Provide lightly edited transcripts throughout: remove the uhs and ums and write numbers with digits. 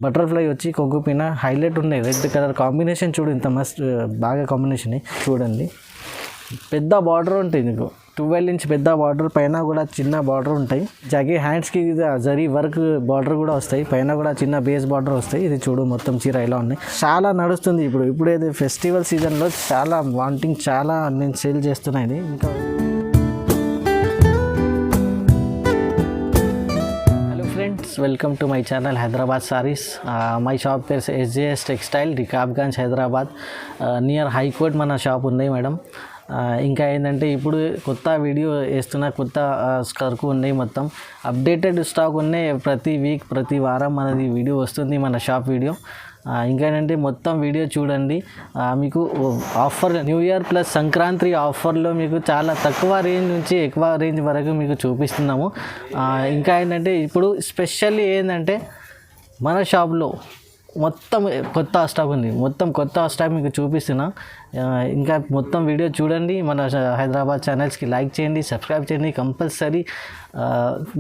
Butterfly వచ్చి కొంగు పైన హైలైట్ ఉన్నాయి. రెడ్ కలర్ కాంబినేషన్ చూడు, ఇంత మస్త్ బాగా కాంబినేషన్ చూడండి. పెద్ద బార్డర్ ఉంటాయి మీకు, 12 ఇంచ్ పెద్ద బార్డర్, పైన కూడా చిన్న బార్డర్ ఉంటాయి. జగే హ్యాండ్స్కి జరీ వర్క్ బార్డర్ కూడా వస్తాయి, పైన కూడా చిన్న బేస్ బార్డర్ వస్తాయి. ఇది చూడు మొత్తం చీర ఇలా ఉన్నాయి. చాలా నడుస్తుంది ఇప్పుడు ఇది ఫెస్టివల్ సీజన్లో చాలా వాంటింగ్, చాలా నేను సేల్ చేస్తున్నా. ఇది ఇంకా welcome to my channel Hyderabad saris. My shop పేరు SJS textile, Rikabganj, Hyderabad. Near high court మన షాప్ ఉంది మేడం. ఇంకా ఏంటంటే ఇప్పుడు కొత్త వీడియో వేస్తున్న, కొత్త స్కర్కు ఉన్నాయి, మొత్తం అప్డేటెడ్ స్టాక్ ఉన్నాయి. ప్రతి వీక్ ప్రతి వారం మనది వీడియో వస్తుంది, మన షాప్ వీడియో. ఇంకా ఏంటంటే మొత్తం వీడియో చూడండి. మీకు offer new year plus Sankranti ఆఫర్లో మీకు చాలా తక్కువ రేంజ్ నుంచి ఎక్కువ రేంజ్ వరకు మీకు చూపిస్తున్నాము. ఇంకా ఏంటంటే ఇప్పుడు స్పెషల్లీ ఏంటంటే మన షాప్లో మొత్తం కొత్త స్టాక్ ఉంది, మొత్తం కొత్త స్టాక్ మీకు చూపిస్తున్నా. ఇంకా మొత్తం వీడియో చూడండి. మన హైదరాబాద్ ఛానల్స్కి లైక్ చేయండి, సబ్స్క్రైబ్ చేయండి కంపల్సరీ.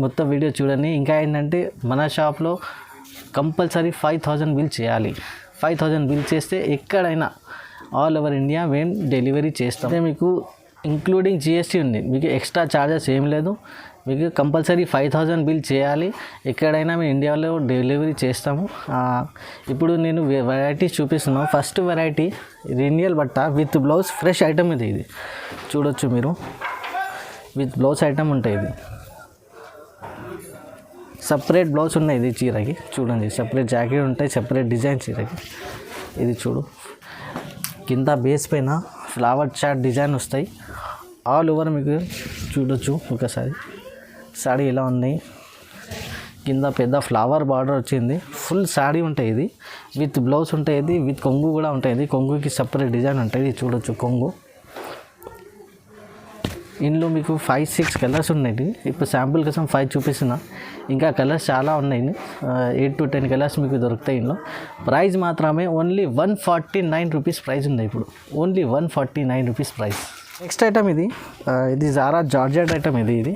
మొత్తం వీడియో చూడండి. ఇంకా ఏంటంటే మన షాప్లో కంపల్సరీ 5000 బిల్ చేయాలి. 5000 బిల్ చేస్తే ఎక్కడైనా ఆల్ ఓవర్ ఇండియా మేము డెలివరీ చేస్తాం. మీకు ఇంక్లూడింగ్ GST ఉంది, మీకు ఎక్స్ట్రా ఛార్జెస్ ఏం లేదు. మీకు కంపల్సరీ 5000 బిల్ చేయాలి, ఎక్కడైనా మేము ఇండియాలో డెలివరీ చేస్తాము. ఇప్పుడు నేను వెరైటీస్ చూపిస్తున్నాను. ఫస్ట్ వెరైటీ రినియల్ బట్ట విత్ బ్లౌజ్, ఫ్రెష్ ఐటమ్ ఇది చూడొచ్చు మీరు. విత్ బ్లౌజ్ ఐటమ్ ఉంటాయి. ఇది సపరేట్ బ్లౌజ్ ఉన్నాయి ఇది చీరకి చూడండి. సపరేట్ జాకెట్ ఉంటాయి, సపరేట్ డిజైన్ చీరకి. ఇది చూడు, కింద బేస్ పైన ఫ్లవర్ చాట్ డిజైన్ వస్తాయి. ఆల్ ఓవర్ మీకు చూడొచ్చు ఒకసారి. సాడీ ఇలా ఉన్నాయి, కింద పెద్ద ఫ్లవర్ బార్డర్ వచ్చింది. ఫుల్ సాడీ ఉంటాయి. ఇది విత్ బ్లౌజ్ ఉంటాయి. ఇది విత్ కొంగు కూడా ఉంటాయి. ఇది కొంగుకి సపరేట్ డిజైన్ ఉంటుంది. ఇది చూడొచ్చు కొంగు. ఇందులో మీకు 5-6 కలర్స్ ఉన్నాయి. ఇప్పుడు శాంపుల్ కోసం 5 చూపిస్తున్నా, ఇంకా కలర్స్ చాలా ఉన్నాయి. 8 to 10 కలర్స్ మీకు దొరుకుతాయి ఇందులో. ప్రైస్ మాత్రమే ఓన్లీ 149 రూపీస్ ప్రైస్ ఉంది ఇప్పుడు. Only 149 rupees price. Next item ఇది జారా జార్జెట్ ఐటమ్. ఇది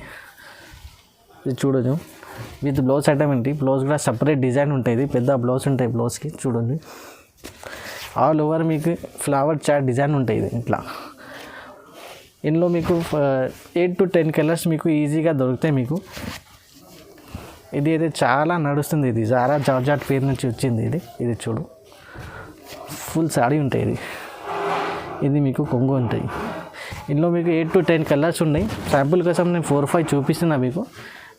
చూడొచ్చు విత్ బ్లౌజ్ ఐటమ్ ఏంటి. బ్లౌజ్ కూడా సపరేట్ డిజైన్ ఉంటుంది, పెద్ద బ్లౌజ్ ఉంటాయి బ్లౌజ్కి. చూడండి ఆల్ ఓవర్ మీకు ఫ్లవర్ చాట్ డిజైన్ ఉంటాయి. ఇది ఇట్లా ఇందులో మీకు 8 to 10 కలర్స్ మీకు ఈజీగా దొరుకుతాయి మీకు. ఇది అయితే చాలా నడుస్తుంది. ఇది జారా జార్జెట్ పేరు నుంచి వచ్చింది. ఇది చూడు, ఫుల్ సాడీ ఉంటాయి. ఇది మీకు కొంగు ఉంటాయి. ఇందులో మీకు 8 to 10 కలర్స్ ఉన్నాయి. శాంపుల్ కోసం నేను 4-5 చూపిస్తున్నా మీకు.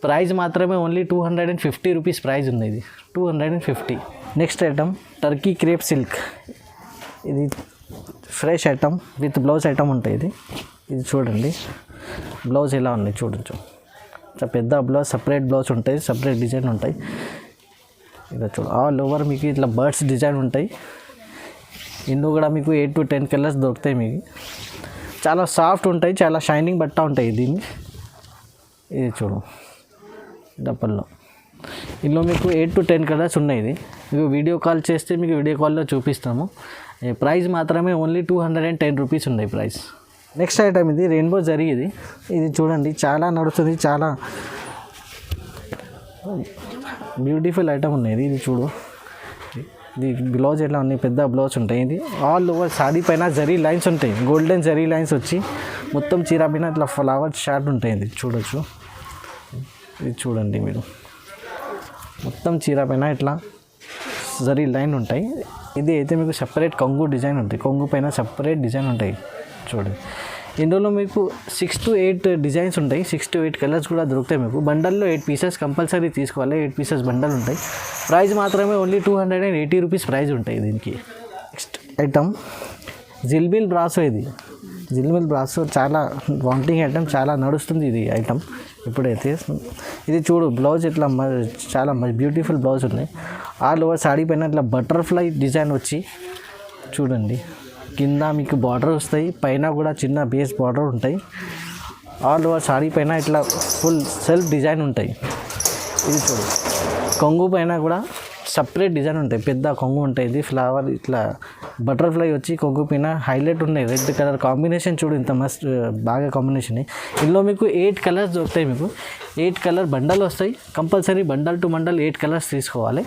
ప్రైస్ మాత్రమే ఓన్లీ 250 రూపీస్ ప్రైస్ ఉంది. ఇది 250. Next item Turkey crepe silk. ఇది fresh item with blouse item ఉంటాయి. ఇది చూడండి, బ్లౌజ్ ఎలా ఉన్నాయి చూడొచ్చు. పెద్ద బ్లౌజ్, సపరేట్ బ్లౌజ్ ఉంటాయి, సపరేట్ డిజైన్ ఉంటాయి. ఇలా చూడు, ఆల్ ఓవర్ మీకు ఇట్లా బర్డ్స్ డిజైన్ ఉంటాయి. ఇందులో కూడా మీకు 8 to 10 కలర్స్ దొరుకుతాయి మీకు. చాలా సాఫ్ట్ ఉంటాయి, చాలా షైనింగ్ బట్ట ఉంటాయి దీన్ని. ఇది చూడు డబ్బల్లో. ఇందులో మీకు 8 to 10 కలర్స్ ఉన్నాయి. ఇది మీకు వీడియో కాల్ చేస్తే మీకు వీడియో కాల్లో చూపిస్తాము. ప్రైస్ మాత్రమే ఓన్లీ 210 రూపీస్ ఉన్నాయి ప్రైస్. నెక్స్ట్ ఐటమ్ ఇది రెయిన్బో జరీ. ఇది చూడండి, చాలా నడుస్తుంది, చాలా బ్యూటిఫుల్ ఐటమ్ ఉన్నాయి. ఇది చూడు, ఇది బ్లౌజ్ ఎట్లా ఉన్నాయి, పెద్ద బ్లౌజ్ ఉంటాయి. ఇది ఆల్ ఓవర్ సారీ పైన జరీ లైన్స్ ఉంటాయి, గోల్డెన్ జరీ లైన్స్ వచ్చి మొత్తం చీర పైన ఇట్లా ఫ్లవర్ షార్ట్ ఉంటాయి. ఇది చూడొచ్చు. ఇది చూడండి మీరు, మొత్తం చీర పైన ఇట్లా జరీ లైన్ ఉంటాయి. ఇది అయితే మీకు సపరేట్ కొంగు డిజైన్ ఉంటుంది, కొంగు పైన సపరేట్ డిజైన్ ఉంటాయి. చూడండి ఇందులో మీకు 6 to 8 డిజైన్స్ ఉంటాయి, 6 to 8 కలర్స్ కూడా దొరుకుతాయి మీకు. బండల్లో 8 పీసెస్ కంపల్సరీ తీసుకోవాలి, 8 పీసెస్ బండల్ ఉంటాయి. ప్రైస్ మాత్రమే ఓన్లీ 280 రూపీస్ ప్రైస్ ఉంటాయి దీనికి. నెక్స్ట్ ఐటమ్ జిల్బిల్ బ్రాసో. ఇది జిల్బిల్ బ్రాసో చాలా వాంటింగ్ ఐటమ్, చాలా నడుస్తుంది ఇది ఐటమ్ ఇప్పుడైతే. ఇది చూడు, బ్లౌజ్ ఇట్లా చాలా బ్యూటిఫుల్ బ్లౌజ్ ఉన్నాయి. ఆల్ ఓవర్ సాడీ పైన ఇట్లా బటర్ఫ్లై డిజైన్ వచ్చి చూడండి. కింద మీకు బార్డర్ వస్తాయి, పైన కూడా చిన్న బేస్ బార్డర్ ఉంటాయి. ఆల్ ఓవర్ సాడీ పైన ఇట్లా ఫుల్ సెల్ఫ్ డిజైన్ ఉంటాయి. ఇది చూడు, కొంగు పైన కూడా సపరేట్ డిజైన్ ఉంటాయి, పెద్ద కొంగు ఉంటాయి. ఇది ఫ్లవర్ ఇట్లా బటర్ఫ్లై వచ్చి కొంగు పైన హైలైట్ ఉన్నాయి. రెడ్ కలర్ కాంబినేషన్ చూడు, ఇంత మస్త్ బాగా కాంబినేషన్. ఇందులో మీకు 8 కలర్స్ దొరుకుతాయి మీకు. 8 కలర్ బండల్ వస్తాయి, compulsory bundle to bundle 8 colours తీసుకోవాలి.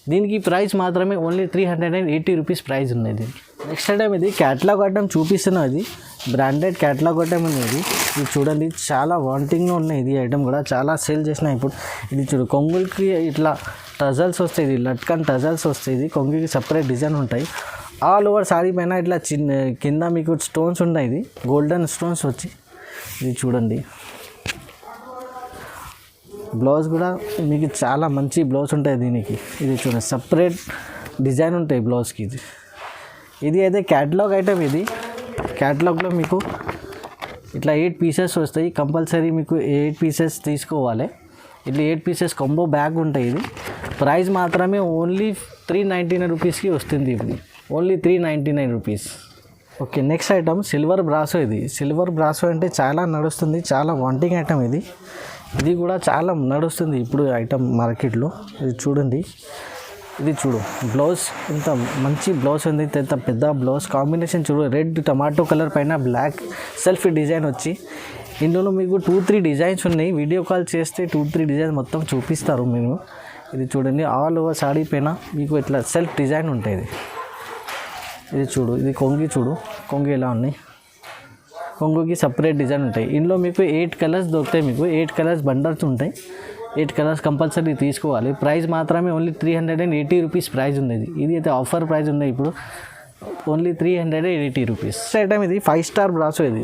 దీనికి ప్రైస్ మాత్రమే ఓన్లీ 380 రూపీస్ ప్రైస్ ఉన్నది దీనికి. నెక్స్ట్ ఐటమ్ ఇది క్యాటలాగ్ ఐటమ్ చూపిస్తున్నా, ఇది బ్రాండెడ్ క్యాటలాగ్ ఐటమ్ ఉన్నది. ఇది చూడండి చాలా వాంటింగ్గా ఉన్నాయి, ఇది ఐటమ్ కూడా చాలా సేల్ చేసినాయి ఇప్పుడు. ఇది చూడు కొంగులకి ఇట్లా టజల్స్ వస్తాయి, ఇది లట్కన్ టజల్స్ వస్తాయి, ఇది కొంగుకి సపరేట్ డిజైన్ ఉంటాయి. ఆల్ ఓవర్ సారీ పైన ఇట్లా చిన్న కింద మీకు స్టోన్స్ ఉన్నాయి, ఇది గోల్డెన్ స్టోన్స్ వచ్చి. ఇది చూడండి బ్లౌజ్ కూడా మీకు చాలా మంచి బ్లౌజ్ ఉంటాయి దీనికి. ఇది చూడండి సపరేట్ డిజైన్ ఉంటాయి బ్లౌజ్కి. ఇది అయితే క్యాటలాగ్ ఐటమ్. ఇది క్యాటలాగ్లో మీకు ఇట్లా 8 పీసెస్ వస్తాయి, కంపల్సరీ మీకు 8 పీసెస్ తీసుకోవాలి. ఇట్లా 8 పీసెస్ కాంబో బ్యాగ్ ఉంటాయి. ఇది ప్రైస్ మాత్రమే ఓన్లీ 399 రూపీస్కి వస్తుంది, ఇప్పుడు only 399 rupees. Okay, next item silver brasso. ఇది సిల్వర్ బ్రాసో అంటే చాలా నడుస్తుంది, చాలా వాంటింగ్ ఐటమ్ ఇది. ఇది కూడా చాలా నడుస్తుంది ఇప్పుడు ఐటమ్ మార్కెట్లో. ఇది చూడండి, ఇది చూడు బ్లౌజ్ ఎంత మంచి బ్లౌజ్ ఉంది, ఎంత పెద్ద బ్లౌజ్ కాంబినేషన్ చూడు. రెడ్ టమాటో కలర్ పైన బ్లాక్ సెల్ఫ్ డిజైన్ వచ్చి, ఇందులో మీకు 2-3 డిజైన్స్ ఉన్నాయి. వీడియో కాల్ చేస్తే 2-3 డిజైన్స్ మొత్తం చూపిస్తారు మేము. ఇది చూడండి ఆల్ ఓవర్ సాడీ పైన మీకు ఇట్లా సెల్ఫ్ డిజైన్ ఉంటుంది. ఇది చూడు, ఇది కొంగి చూడు, కొంగి ఎలా ఉన్నాయి, కొంగుకి సపరేట్ డిజైన్ ఉంటాయి. ఇందులో మీకు 8 కలర్స్ దొరుకుతాయి, మీకు 8 కలర్స్ బండల్స్ ఉంటాయి. 8 కలర్స్ కంపల్సరీ తీసుకోవాలి. ప్రైస్ మాత్రమే ఓన్లీ 380 రూపీస్ ప్రైస్ ఉంది. ఇది అయితే ఆఫర్ ప్రైస్ ఉంది ఇప్పుడు, ఓన్లీ 380 రూపీస్. ఐటమ్ ఇది 5 స్టార్ బ్రాసో. ఇది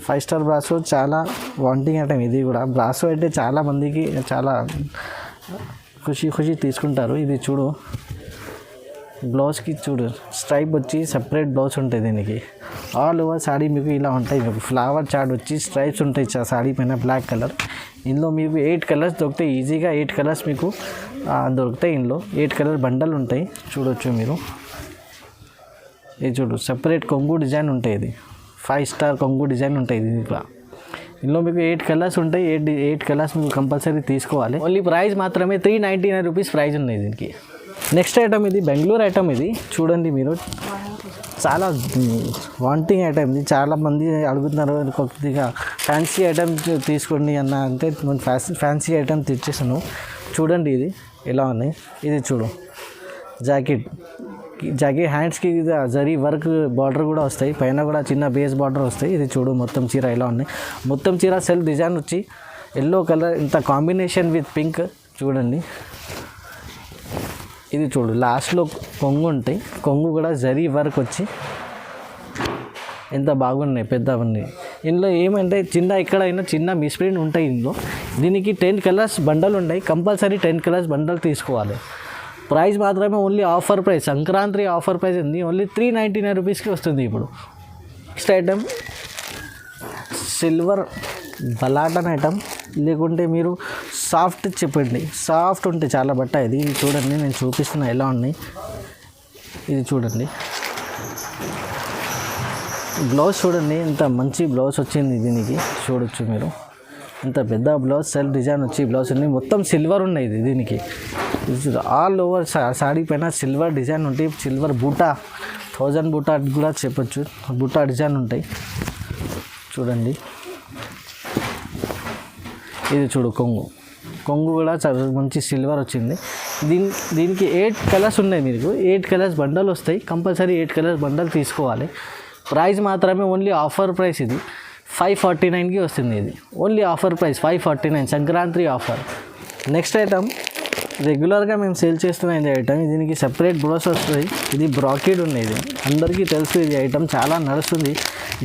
5 స్టార్ బ్రాసో చాలా వాంటింగ్ ఐటమ్. ఇది కూడా బ్రాసో అయితే చాలా మందికి చాలా ఖుషి తీసుకుంటారు. ఇది చూడు బ్లౌజ్కి చూడు స్ట్రైప్ వచ్చి సపరేట్ బ్లౌజ్ ఉంటుంది దీనికి. ఆల్ ఓవర్ సాడీ మీకు ఇలా ఉంటాయి, మీకు ఫ్లవర్ చార్ట్ వచ్చి స్ట్రైప్స్ ఉంటాయి సాడీ పైన బ్లాక్ కలర్. ఇందులో మీకు 8 కలర్స్ దొరుకుతాయి, ఈజీగా 8 కలర్స్ మీకు దొరుకుతాయి. ఇందులో 8 కలర్ బండల్ ఉంటాయి, చూడొచ్చు మీరు. ఇది చూడు సపరేట్ కొంగు డిజైన్ ఉంటాయి, ఇది 5 స్టార్ కొంగు డిజైన్ ఉంటాయి దీంట్లో. ఇందులో మీకు 8 కలర్స్ ఉంటాయి, 8 కలర్స్ మీకు కంపల్సరీ తీసుకోవాలి. ఓన్లీ ప్రైస్ మాత్రమే 399 రూపీస్ ప్రైస్ ఉన్నాయి దీనికి. నెక్స్ట్ ఐటమ్ ఇది బెంగళూరు ఐటమ్. ఇది చూడండి మీరు చాలా వాంటింగ్ ఐటమ్. ఇది చాలా మంది అడుగుతున్నారు కొద్దిగా ఫ్యాన్సీ ఐటమ్ తీసుకోండి అన్న అంటే ఫ్యాన్సీ ఐటమ్ తెచ్చేసాను. చూడండి ఇది ఎలా ఉన్నాయి. ఇది చూడు జాకెట్ హ్యాండ్స్కి జరీ వర్క్ బార్డర్ కూడా వస్తాయి, పైన కూడా చిన్న బేస్ బార్డర్ వస్తాయి. ఇది చూడు మొత్తం చీర ఇలా ఉన్నాయి. మొత్తం చీర సెల్ఫ్ డిజైన్ వచ్చి ఎల్లో కలర్ ఇంత కాంబినేషన్ విత్ పింక్ చూడండి. ఇది చూడు లాస్ట్లో కొంగు ఉంటాయి, కొంగు కూడా జరీ వర్క్ వచ్చి ఎంత బాగున్నాయి, పెద్ద ఉన్నాయి. ఇందులో ఏమంటే ఎక్కడైనా చిన్న మిస్ప్రింట్ ఉంటాయి ఇందులో. దీనికి 10 కలర్స్ బండల్ ఉన్నాయి, కంపల్సరీ 10 కలర్స్ బండల్ తీసుకోవాలి. ప్రైస్ మాత్రమే only offer price, Sankranti offer price ఉంది, ఓన్లీ 399 రూపీస్కి వస్తుంది ఇప్పుడు. నెక్స్ట్ ఐటమ్ సిల్వర్ బలాటన్ ఐటమ్, లేకుంటే మీరు సాఫ్ట్ చెప్పండి, సాఫ్ట్ ఉంటే చాలా బట్ట. ఇది చూడండి నేను చూపిస్తున్నా ఎలా ఉన్నాయి. ఇది చూడండి బ్లౌజ్ చూడండి ఎంత మంచి బ్లౌజ్ వచ్చింది దీనికి, చూడొచ్చు మీరు ఎంత పెద్ద బ్లౌజ్ సెల్ఫ్ డిజైన్ వచ్చి బ్లౌజ్ ఉంది. మొత్తం సిల్వర్ ఉన్నాయి ఇది దీనికి. ఆల్ ఓవర్ సాడీ పైన సిల్వర్ డిజైన్ ఉంటాయి, సిల్వర్ బూటా 1000 బూటా కూడా చెప్పొచ్చు, బూటా డిజైన్ ఉంటాయి చూడండి. ఇది చూడు కొంగు కూడా చాలా మంచి సిల్వర్ వచ్చింది. దీనికి 8 కలర్స్ ఉన్నాయి, మీకు 8 కలర్స్ బండల్ వస్తాయి, కంపల్సరీ 8 కలర్స్ బండల్ తీసుకోవాలి. ప్రైస్ మాత్రమే ఓన్లీ ఆఫర్ ప్రైస్, ఇది 549కి వస్తుంది. ఇది only offer price 549, Sankranti offer. Next item రెగ్యులర్గా మేము సేల్ చేస్తున్న ఇది ఐటమ్. దీనికి సెపరేట్ బ్రోస్ వస్తుంది, ఇది బ్రాకెట్ ఉన్నాయి. ఇది అందరికీ తెలుసు, ఇది ఐటమ్ చాలా నడుస్తుంది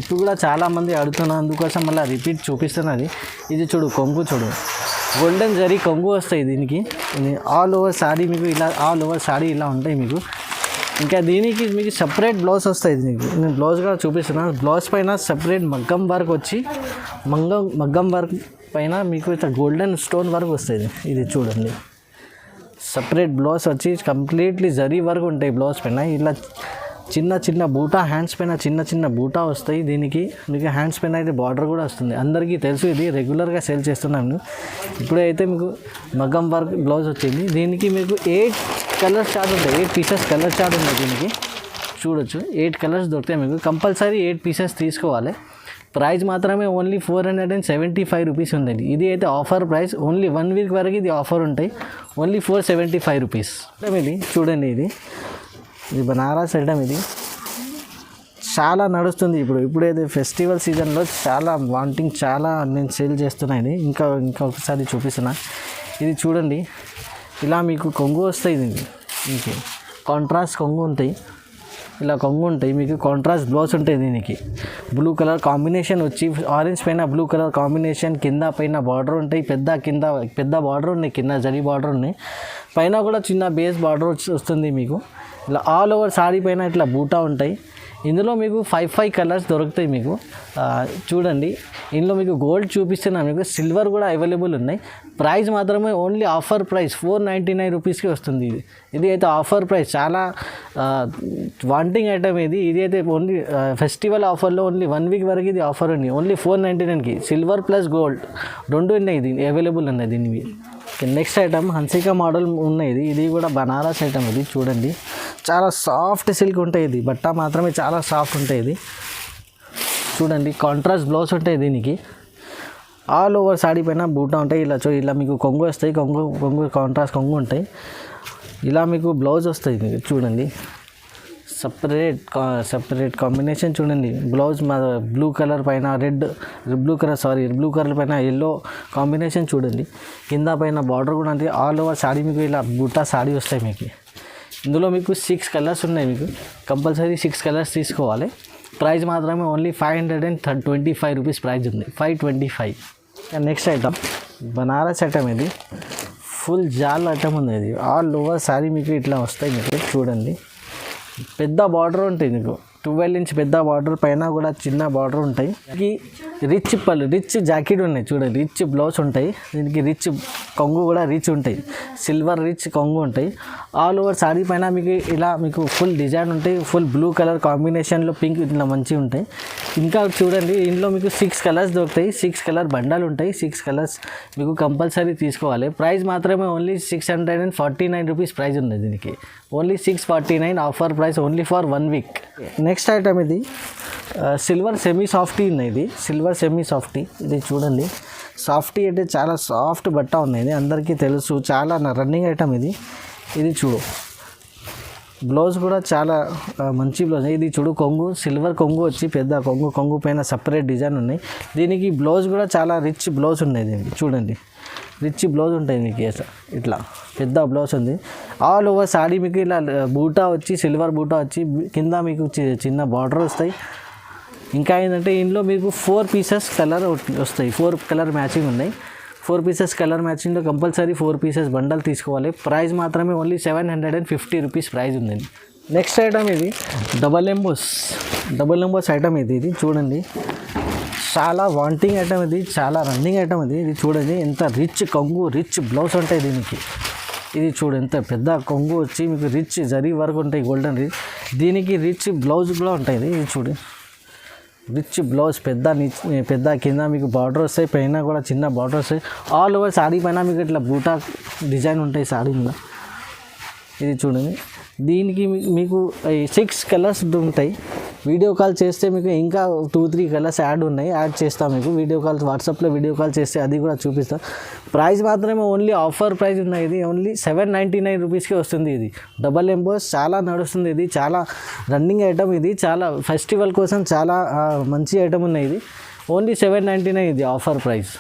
ఇప్పుడు కూడా చాలామంది అడుగుతున్నారు, అందుకోసం మళ్ళీ రిపీట్ చూపిస్తున్నది. ఇది చూడు కొంగు చూడు గోల్డెన్ జరీ కొంగు వస్తాయి దీనికి. ఇది ఆల్ ఓవర్ సాడీ మీకు ఇలా ఆల్ ఓవర్ సాడీ ఇలా ఉంటాయి మీకు. ఇంకా దీనికి మీకు సపరేట్ బ్లౌజ్ వస్తాయి దీనికి, నేను బ్లౌజ్ కూడా చూపిస్తున్నాను. బ్లౌజ్ పైన సపరేట్ మగ్గం వర్క్ వచ్చి మగ్గం వర్క్ పైన మీకు ఇట్లా గోల్డెన్ స్టోన్ వర్క్ వస్తుంది. ఇది చూడండి సపరేట్ బ్లౌజ్ వచ్చి కంప్లీట్లీ జరీ వర్క్ ఉంటాయి బ్లౌజ్ పైన. ఇలా చిన్న బూటా హ్యాండ్స్ పైన చిన్న బూటా వస్తాయి దీనికి. మీకు హ్యాండ్స్ పైన అయితే బార్డర్ కూడా వస్తుంది, అందరికీ తెలుసు, ఇది రెగ్యులర్గా సేల్ చేస్తున్నాను. ఇప్పుడైతే మీకు మగ్గం వర్క్ బ్లౌజ్ వచ్చింది. దీనికి మీకు 8 కలర్స్ చార్ట్ ఉంటాయి, 8 పీసెస్ కలర్ చార్ట్ ఉన్నాయి దీనికి. చూడొచ్చు 8 కలర్స్ దొరుకుతాయి మీకు, కంపల్సరీ 8 పీసెస్ తీసుకోవాలి. ప్రైస్ మాత్రమే ఓన్లీ 475 రూపీస్ ఉందండి. ఇది అయితే ఆఫర్ ప్రైస్, ఓన్లీ 1 వీక్ వరకు ఇది ఆఫర్ ఉంటాయి. Only 475 rupees. ఇది చూడండి, ఇది బనారస్ ఐటమ్. ఇది చాలా నడుస్తుంది ఇప్పుడైతే ఫెస్టివల్ సీజన్లో చాలా వాంటింగ్, చాలా నేను సేల్ చేస్తున్నాయి. ఇంకొకసారి చూపిస్తున్నా. ఇది చూడండి, ఇలా మీకు కొంగు వస్తాయి. దీనికి కాంట్రాస్ట్ కొంగు ఉంటాయి, ఇలా కొంగు ఉంటాయి. మీకు కాంట్రాస్ట్ బ్లౌజ్ ఉంటాయి. దీనికి బ్లూ కలర్ కాంబినేషన్ వచ్చి, ఆరెంజ్ పైన బ్లూ కలర్ కాంబినేషన్, కింద పైన బార్డర్ ఉంటాయి. పెద్ద బార్డర్ ఉన్నాయి, కింద జరీ బార్డర్ ఉన్నాయి, పైన కూడా చిన్న బేస్ బార్డర్ వస్తుంది. మీకు ఇలా ఆల్ ఓవర్ సారీ పైన ఇట్లా బూటా ఉంటాయి. ఇందులో మీకు 5 కలర్స్ దొరుకుతాయి. మీకు చూడండి, ఇందులో మీకు గోల్డ్ చూపిస్తున్నా, మీకు సిల్వర్ కూడా అవైలబుల్ ఉన్నాయి. ప్రైస్ మాత్రమే ఓన్లీ ఆఫర్ ప్రైస్ 499 రూపీస్కి వస్తుంది. ఇది అయితే ఆఫర్ ప్రైస్, చాలా వాంటింగ్ ఐటమ్. ఇది అయితే ఓన్లీ ఫెస్టివల్ ఆఫర్లో ఓన్లీ 1 వీక్ వరకు ఇది ఆఫర్ ఉంది. ఓన్లీ 499కి సిల్వర్ ప్లస్ గోల్డ్ రెండు ఉన్నాయి, ఇది అవైలబుల్ ఉన్నాయి దీనివి. నెక్స్ట్ ఐటమ్ హన్సికా మోడల్ ఉన్నాయి. ఇది కూడా బనారస్ ఐటమ్. ఇది చూడండి, చాలా సాఫ్ట్ సిల్క్ ఉంటాయి. ఇది బట్ట మాత్రమే చాలా సాఫ్ట్ ఉంటాయి. ఇది చూడండి, కాంట్రాస్ట్ బ్లౌజ్ ఉంటాయి. దీనికి ఆల్ ఓవర్ సాడీ పైన బూటా ఉంటాయి. ఇలా మీకు కొంగు వస్తాయి, కొంగు కాంట్రాస్ట్ కొంగు ఉంటాయి. ఇలా మీకు బ్లౌజ్ వస్తాయి. మీకు చూడండి, సపరేట్ కాంబినేషన్ చూడండి. బ్లౌజ్ బ్లూ కలర్ పైన బ్లూ కలర్ పైన ఎల్లో కాంబినేషన్ చూడండి. కింద పైన బార్డర్ కూడా ఉంది. ఆల్ ఓవర్ సాడీ మీకు ఇలా బూటా సాడీ వస్తాయి. మీకు ఇందులో మీకు 6 కలర్స్ ఉన్నాయి. మీకు కంపల్సరీ 6 కలర్స్ తీసుకోవాలి. ప్రైస్ మాత్రమే ఓన్లీ 525 రూపీస్ ప్రైస్ ఉంది, 525. Next item Banaras item. ఇది ఫుల్ జాల్ ఐటమ్ ఉంది. ఇది ఆల్ ఓవర్ సారీ మీకు ఇట్లా వస్తాయి. మీకు చూడండి, పెద్ద బార్డర్ ఉంటుంది. మీకు 12 ఇంచ్ పెద్ద బార్డర్, పైన కూడా చిన్న బార్డర్ ఉంటాయి. రిచ్ జాకెట్ ఉన్నాయి. చూడండి, రిచ్ బ్లౌజ్ ఉంటాయి. దీనికి రిచ్ కొంగు కూడా ఉంటాయి. సిల్వర్ రిచ్ కొంగు ఉంటాయి. ఆల్ ఓవర్ సారీ పైన మీకు ఫుల్ డిజైన్ ఉంటాయి. ఫుల్ బ్లూ కలర్ కాంబినేషన్లో పింక్ ఇట్లా మంచిగా ఉంటాయి. ఇంకా చూడండి, ఇందులో మీకు 6 కలర్స్ దొరుకుతాయి. 6 కలర్ బండలు ఉంటాయి. 6 కలర్స్ మీకు కంపల్సరీ తీసుకోవాలి. ప్రైస్ మాత్రమే ఓన్లీ 649 రూపీస్ ప్రైస్ ఉంది. దీనికి only 649 offer price, only for 1 week. Next item ఇది సిల్వర్ సెమీ సాఫ్టీ ఉన్నాయి. ఇది సిల్వర్ సెమీ సాఫ్టీ. ఇది చూడండి, సాఫ్టీ అంటే చాలా సాఫ్ట్ బట్ట ఉన్నాయి. అందరికీ తెలుసు, చాలా రన్నింగ్ ఐటమ్. ఇది చూడు, బ్లౌజ్ కూడా చాలా మంచి బ్లౌజ్. ఇది చూడు, కొంగు సిల్వర్ కొంగు వచ్చి పెద్ద కొంగు పైన సపరేట్ డిజైన్ ఉన్నాయి. దీనికి బ్లౌజ్ కూడా చాలా రిచ్ బ్లౌజ్ ఉన్నాయి. దీనికి చూడండి, రిచ్ బ్లౌజ్ ఉంటుంది. మీకు ఇట్లా పెద్ద బ్లౌజ్ ఉంది. ఆల్ ఓవర్ సాడీ మీకు ఇలా బూటా వచ్చి, సిల్వర్ బూటా వచ్చి, కింద మీకు చిన్న బార్డర్ వస్తాయి. ఇంకా ఏంటంటే ఇందులో మీకు 4 పీసెస్ కలర్ వస్తాయి. 4 కలర్ మ్యాచింగ్ ఉన్నాయి. 4 పీసెస్ కలర్ మ్యాచింగ్లో కంపల్సరీ 4 పీసెస్ బండల్ తీసుకోవాలి. ప్రైస్ మాత్రమే ఓన్లీ 750 రూపీస్ ప్రైస్ ఉందండి. నెక్స్ట్ ఐటమ్ ఇది డబల్ ఎంబోస్ ఐటమ్. ఇది చూడండి, చాలా వాంటింగ్ ఐటమ్. ఇది చాలా రన్నింగ్ ఐటమ్. ఇది చూడండి, ఎంత రిచ్ కొంగు, రిచ్ బ్లౌజ్ ఉంటాయి దీనికి. ఇది చూడు, ఎంత పెద్ద కొంగు వచ్చి మీకు రిచ్ జరీ వర్క్ ఉంటాయి, గోల్డెన్ రిచ్. దీనికి రిచ్ బ్లౌజ్ కూడా ఉంటాయి. ఇది చూడు, రిచ్ బ్లౌజ్, పెద్ద కింద మీకు బార్డర్ వస్తాయి, పైన కూడా చిన్న బార్డర్ వస్తాయి. ఆల్ ఓవర్ సాడీ పైన మీకు ఇట్లా బూటా డిజైన్ ఉంటాయి సాడీ మీద. ఇది చూడండి, దీనికి మీకు 6 కలర్స్ ఉంటాయి. వీడియో కాల్ చేస్తే మీకు ఇంకా 2-3 కలర్స్ యాడ్ చేస్తాం. మీకు వాట్సాప్లో వీడియో కాల్ చేస్తే అది కూడా చూపిస్తాం. ప్రైస్ మాత్రమే ఓన్లీ ఆఫర్ ప్రైస్ ఉన్నాయి. ఇది ఓన్లీ 799 రూపీస్కి వస్తుంది. ఇది డబల్ ఎంబోస్ చాలా నడుస్తుంది. ఇది చాలా రన్నింగ్ ఐటమ్. ఇది చాలా ఫెస్టివల్ కోసం చాలా మంచి ఐటమ్ ఉన్నాయి. ఇది ఓన్లీ 799 ఇది ఆఫర్ ప్రైస్.